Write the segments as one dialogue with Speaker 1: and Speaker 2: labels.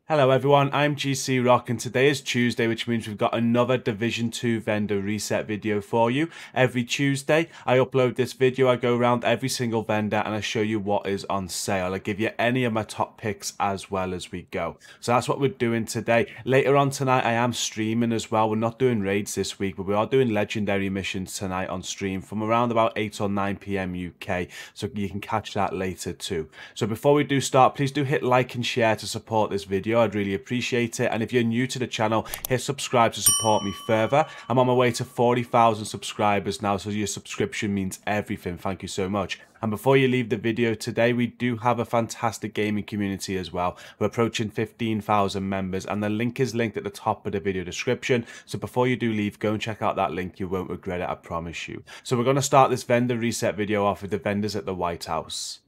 Speaker 1: Hello everyone, I'm GCROCK and today is Tuesday, which means we've got another Division 2 vendor reset video for you. Every Tuesday I upload this video, I go around every single vendor and I show you what is on sale. I give you any of my top picks as well as we go. So that's what we're doing today. Later on tonight I am streaming as well. We're not doing raids this week, but we are doing legendary missions tonight on stream from around about 8 or 9 PM UK. So you can catch that later too. So before we do start, please do hit like and share to support this video. I'd really appreciate it. And if you're new to the channel, hit subscribe to support me further. I'm on my way to 40,000 subscribers now, so your subscription means everything. Thank you so much. And before you leave the video today, we do have a fantastic gaming community as well. We're approaching 15,000 members and the link is linked at the top of the video description. So before you do leave, go and check out that link. You won't regret it, I promise you. So we're going to start this vendor reset video off with the vendors at the White House.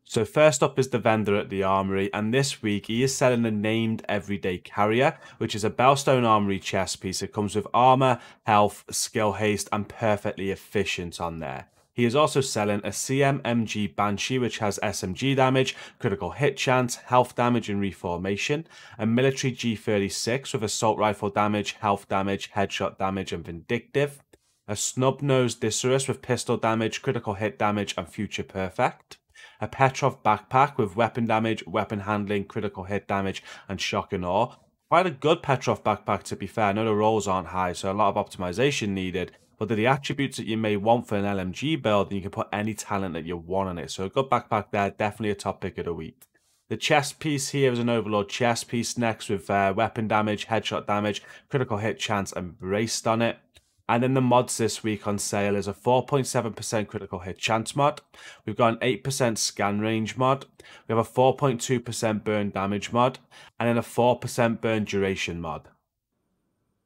Speaker 1: So first up is the vendor at the Armory, and this week he is selling a named everyday carrier, which is a Bellstone Armory chest piece. It comes with armor, health, skill haste, and perfectly efficient on there. He is also selling a CMMG Banshee, which has SMG damage, critical hit chance, health damage and reformation, a military G36 with assault rifle damage, health damage, headshot damage, and vindictive, a snub-nosed Dicerus with pistol damage, critical hit damage, and future perfect, a Petrov backpack with weapon damage, weapon handling, critical hit damage, and shock and awe. Quite a good Petrov backpack, to be fair. I know the rolls aren't high, so a lot of optimization needed, but they're the attributes that you may want for an LMG build, and you can put any talent that you want on it. So a good backpack there, definitely a top pick of the week. The chest piece here is an Overlord chest piece next with weapon damage, headshot damage, critical hit chance, and braced on it. And then the mods this week on sale is a 4.7% critical hit chance mod. We've got an 8% scan range mod. We have a 4.2% burn damage mod. And then a 4% burn duration mod.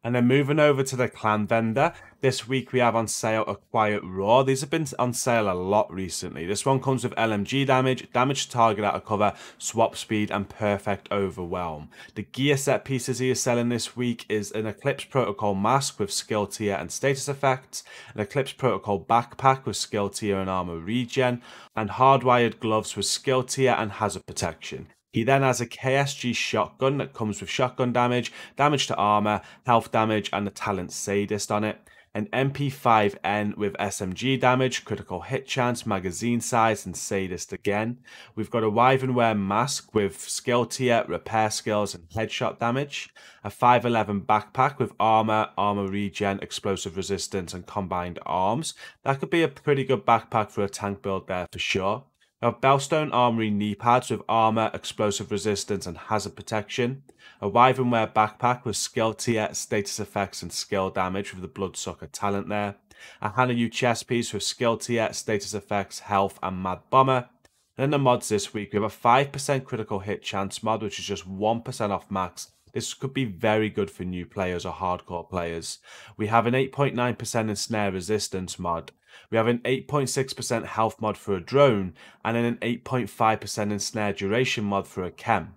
Speaker 1: And then moving over to the clan vendor, this week we have on sale a Quiet Roar. These have been on sale a lot recently. This one comes with LMG damage, damage to target out of cover, swap speed, and perfect overwhelm. The gear set pieces he is selling this week is an Eclipse Protocol mask with skill tier and status effects, an Eclipse Protocol backpack with skill tier and armor regen, and hardwired gloves with skill tier and hazard protection. He then has a KSG shotgun that comes with shotgun damage, damage to armor, health damage, and the talent Sadist on it. An MP5N with SMG damage, critical hit chance, magazine size, and Sadist again. We've got a Wyvernware mask with skill tier, repair skills, and headshot damage. A 511 backpack with armor, armor regen, explosive resistance, and combined arms. That could be a pretty good backpack for a tank build there for sure. We have Bellstone Armory knee pads with armor, explosive resistance, and hazard protection. A Wyvernware backpack with skill tier, status effects, and skill damage with the Bloodsucker talent there. A Hanayu chest piece with skill tier, status effects, health, and Mad Bomber. And in the mods this week, we have a 5% critical hit chance mod, which is just 1% off max. This could be very good for new players or hardcore players. We have an 8.9% ensnare resistance mod. We have an 8.6% health mod for a drone, and then an 8.5% ensnare duration mod for a chem.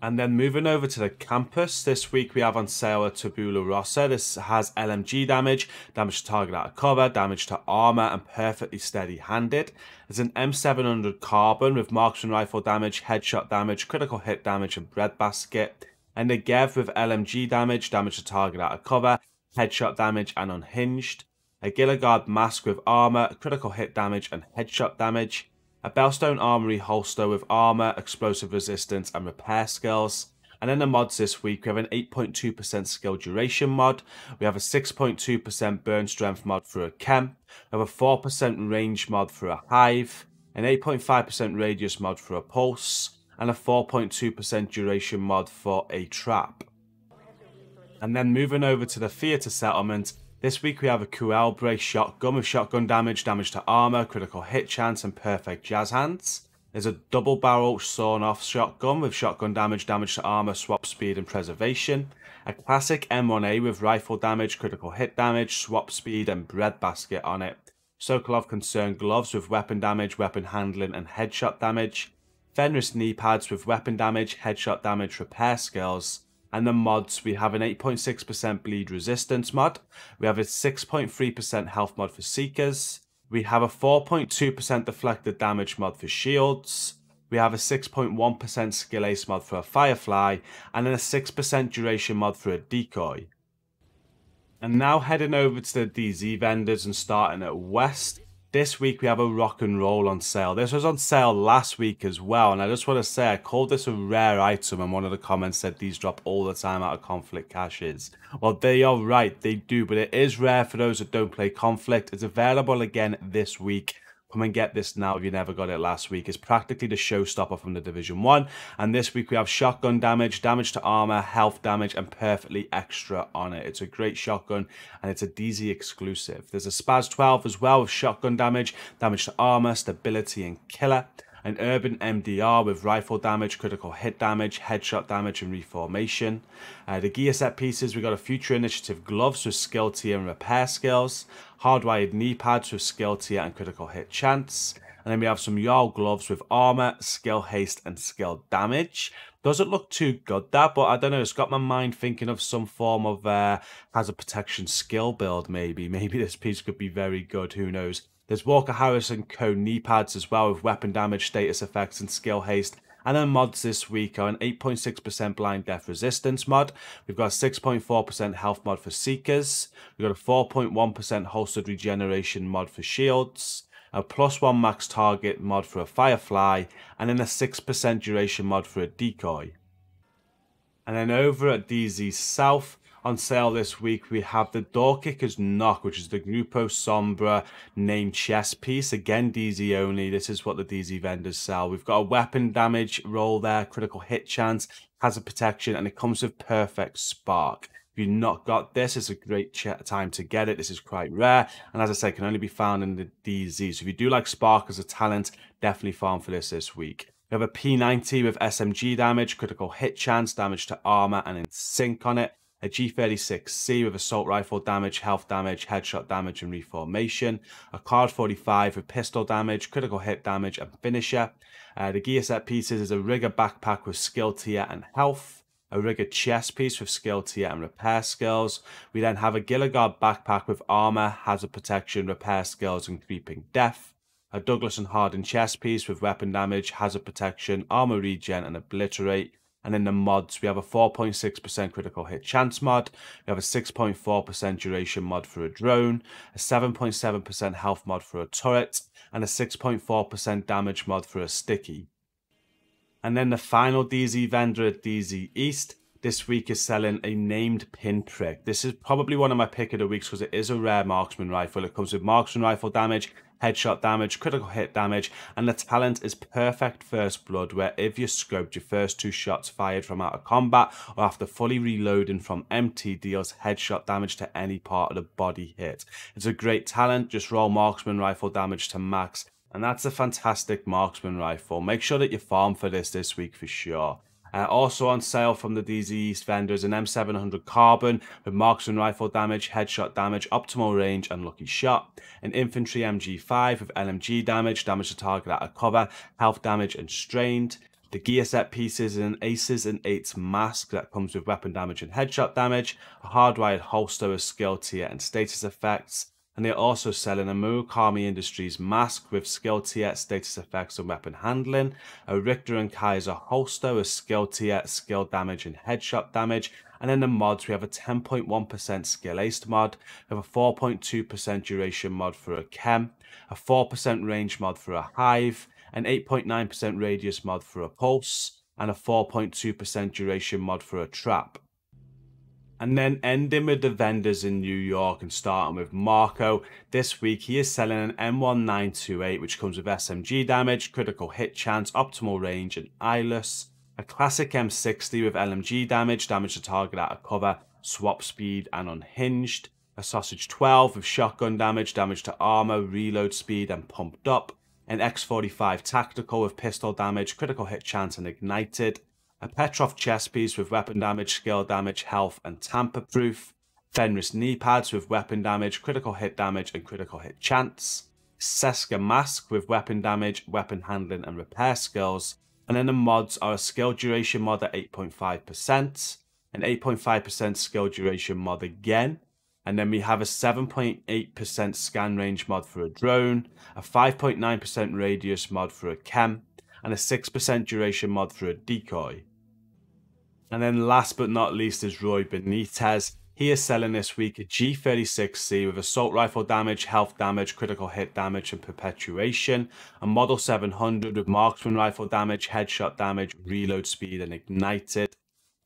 Speaker 1: And then moving over to the campus, this week we have on sale a Tabula Rasa. This has LMG damage, damage to target out of cover, damage to armor, and perfectly steady-handed. There's an M700 carbon with marksman rifle damage, headshot damage, critical hit damage, and breadbasket. And a Gev with LMG damage, damage to target out of cover, headshot damage, and unhinged. A Gilligard mask with armor, critical hit damage, and headshot damage. A Bellstone Armory holster with armor, explosive resistance, and repair skills. And in the mods this week, we have an 8.2% skill duration mod. We have a 6.2% burn strength mod for a chem. We have a 4% range mod for a hive. An 8.5% radius mod for a pulse. And a 4.2% duration mod for a trap. And then moving over to the theatre settlement, this week we have a Kuelbre shotgun with shotgun damage, damage to armor, critical hit chance, and perfect jazz hands. There's a double barrel sawn off shotgun with shotgun damage, damage to armor, swap speed, and preservation. A classic M1A with rifle damage, critical hit damage, swap speed, and breadbasket on it. Sokolov Concern gloves with weapon damage, weapon handling, and headshot damage. Fenris knee pads with weapon damage, headshot damage, repair skills. And the mods, we have an 8.6% bleed resistance mod. We have a 6.3% health mod for Seekers. We have a 4.2% deflected damage mod for shields. we have a 6.1% skill ace mod for a Firefly, and then a 6% duration mod for a Decoy. And now heading over to the DZ vendors and starting at West. This week we have a rock and roll on sale. This was on sale last week as well, and I just want to say I called this a rare item, and one of the comments said these drop all the time out of conflict caches. Well, they are right, they do, but it is rare for those that don't play conflict. It's available again this week. Come and get this now if you never got it last week. It's practically the showstopper from the Division 1. And this week we have shotgun damage, damage to armor, health damage, and perfectly extra on it. It's a great shotgun and it's a DZ exclusive. There's a Spaz 12 as well with shotgun damage, damage to armor, stability, and killer. An urban MDR with rifle damage, critical hit damage, headshot damage, and reformation. The gear set pieces, we got a future initiative gloves with skill tier and repair skills. Hardwired knee pads with skill tier and critical hit chance. And then we have some Jarl gloves with armor, skill haste, and skill damage. Doesn't look too good, that, but I don't know. It's got my mind thinking of some form of hazard protection skill build, maybe. Maybe this piece could be very good, who knows. There's Walker Harris and Co knee pads as well with weapon damage, status effects, and skill haste. And then mods this week are an 8.6% blind death resistance mod. We've got a 6.4% health mod for Seekers. We've got a 4.1% holstered regeneration mod for Shields. A +1 max target mod for a Firefly. And then a 6% duration mod for a Decoy. And then over at DZ South, on sale this week, we have the Door Kicker's Knock, which is the Grupo Sombra named chess piece. Again, DZ only. This is what the DZ vendors sell. We've got a weapon damage roll there, critical hit chance, hazard protection, and it comes with perfect spark. If you've not got this, it's a great time to get it. This is quite rare, and as I say, can only be found in the DZ. So if you do like spark as a talent, definitely farm for this week. We have a P90 with SMG damage, critical hit chance, damage to armor, and in sync on it. A G36C with assault rifle damage, health damage, headshot damage, and reformation. A Card 45 with pistol damage, critical hit damage, and finisher. The gear set pieces is a rigger backpack with skill tier and health. A rigger chest piece with skill tier and repair skills. We then have a Gilligard backpack with armor, hazard protection, repair skills, and creeping death. A Douglas and Harden chest piece with weapon damage, hazard protection, armor regen, and obliterate. And in the mods, we have a 4.6% critical hit chance mod. We have a 6.4% duration mod for a drone, a 7.7% health mod for a turret, and a 6.4% damage mod for a sticky. And then the final DZ vendor at DZ East this week is selling a named pinprick. This is probably one of my pick of the weeks because it is a rare marksman rifle. It comes with marksman rifle damage, headshot damage, critical hit damage, and the talent is perfect first blood, where if you're scoped, your first 2 shots fired from out of combat or after fully reloading from empty deals headshot damage to any part of the body hit. It's a great talent, just roll marksman rifle damage to max, and that's a fantastic marksman rifle. Make sure that you farm for this week for sure. Also on sale from the DZ East vendors, an M700 Carbon with marksman rifle damage, headshot damage, optimal range, and lucky shot. An infantry MG5 with LMG damage, damage to target out of cover, health damage, and strained. The gear set pieces and an Aces and 8s mask that comes with weapon damage and headshot damage. A hardwired holster with skill tier and status effects. And they're also selling a Murakami Industries mask with skill tier, status effects, and weapon handling. A Richter and Kaiser holster with skill tier, skill damage, and headshot damage. And in the mods, we have a 10.1% skill aced mod. We have a 4.2% duration mod for a chem. A 4% range mod for a hive. An 8.9% radius mod for a pulse. And a 4.2% duration mod for a trap. And then ending with the vendors in New York and starting with Marco. This week he is selling an M1928 which comes with SMG damage, critical hit chance, optimal range, and eyeless. A classic M60 with LMG damage, damage to target out of cover, swap speed, and unhinged. A sausage 12 with shotgun damage, damage to armor, reload speed, and pumped up. An X45 tactical with pistol damage, critical hit chance, and ignited. A Petrov chest piece with weapon damage, skill damage, health, and tamper-proof. Fenris knee pads with weapon damage, critical hit damage, and critical hit chance. Seska mask with weapon damage, weapon handling, and repair skills. And then the mods are a skill duration mod at 8.5%, an 8.5% skill duration mod again. And then we have a 7.8% scan range mod for a drone, a 5.9% radius mod for a chem, and a 6% duration mod for a decoy. And then last but not least is Roy Benitez. He is selling this week a G36C with assault rifle damage, health damage, critical hit damage, and perpetuation. A Model 700 with marksman rifle damage, headshot damage, reload speed, and ignited.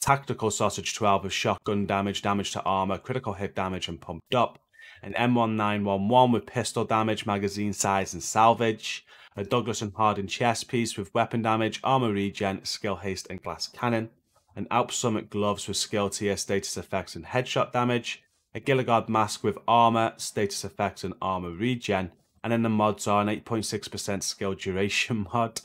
Speaker 1: Tactical Sausage 12 with shotgun damage, damage to armor, critical hit damage, and pumped up. An M1911 with pistol damage, magazine size, and salvage. A Douglas & Hardin chest piece with weapon damage, armor regen, skill haste, and glass cannon. An Alp Summit gloves with skill tier, status effects, and headshot damage. A Gilligard mask with armor, status effects, and armor regen. And then the mods are an 8.6% skill duration mod.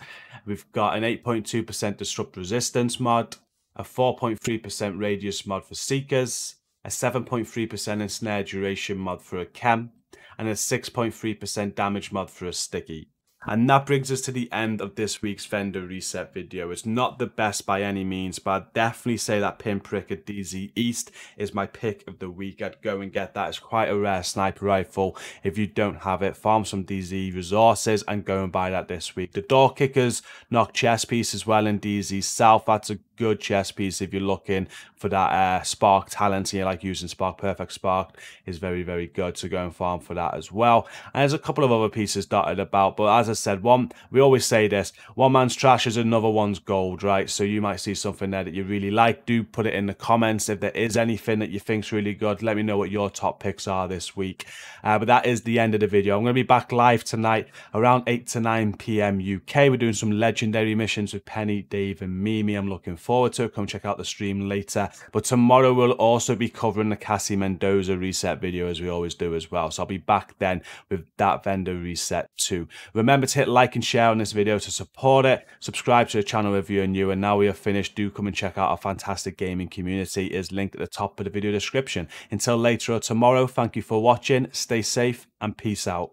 Speaker 1: We've got an 8.2% disrupt resistance mod. A 4.3% radius mod for seekers. A 7.3% ensnare duration mod for a chem. And a 6.3% damage mod for a sticky. And that brings us to the end of this week's vendor reset video. It's not the best by any means, but I'd definitely say that pinprick at DZ East is my pick of the week. I'd go and get that. It's quite a rare sniper rifle. If you don't have it, farm some DZ resources and go and buy that this week. The door kickers knock chest piece as well in DZ South. That's a good chest piece if you're looking for that spark talent and you like using spark. Perfect spark is very, very good, so go and farm for that as well. And there's a couple of other pieces dotted about, but as I said, we always say this, one man's trash is another one's gold, right? So you might see something there that you really like. Do put it in the comments. If there is anything that you think's really good, let me know what your top picks are this week. But that is the end of the video. I'm going to be back live tonight around 8 to 9 p.m. UK. We're doing some legendary missions with Penny, Dave, and Mimi. I'm looking forward to it. Come check out the stream later. But tomorrow we'll also be covering the Cassie Mendoza reset video, as we always do as well. So I'll be back then with that vendor reset too. Remember to hit like and share on this video to support it. Subscribe to the channel if you're new. And now we are finished, do come and check out our fantastic gaming community. It is linked at the top of the video description. Until later or tomorrow, thank you for watching. Stay safe and peace out.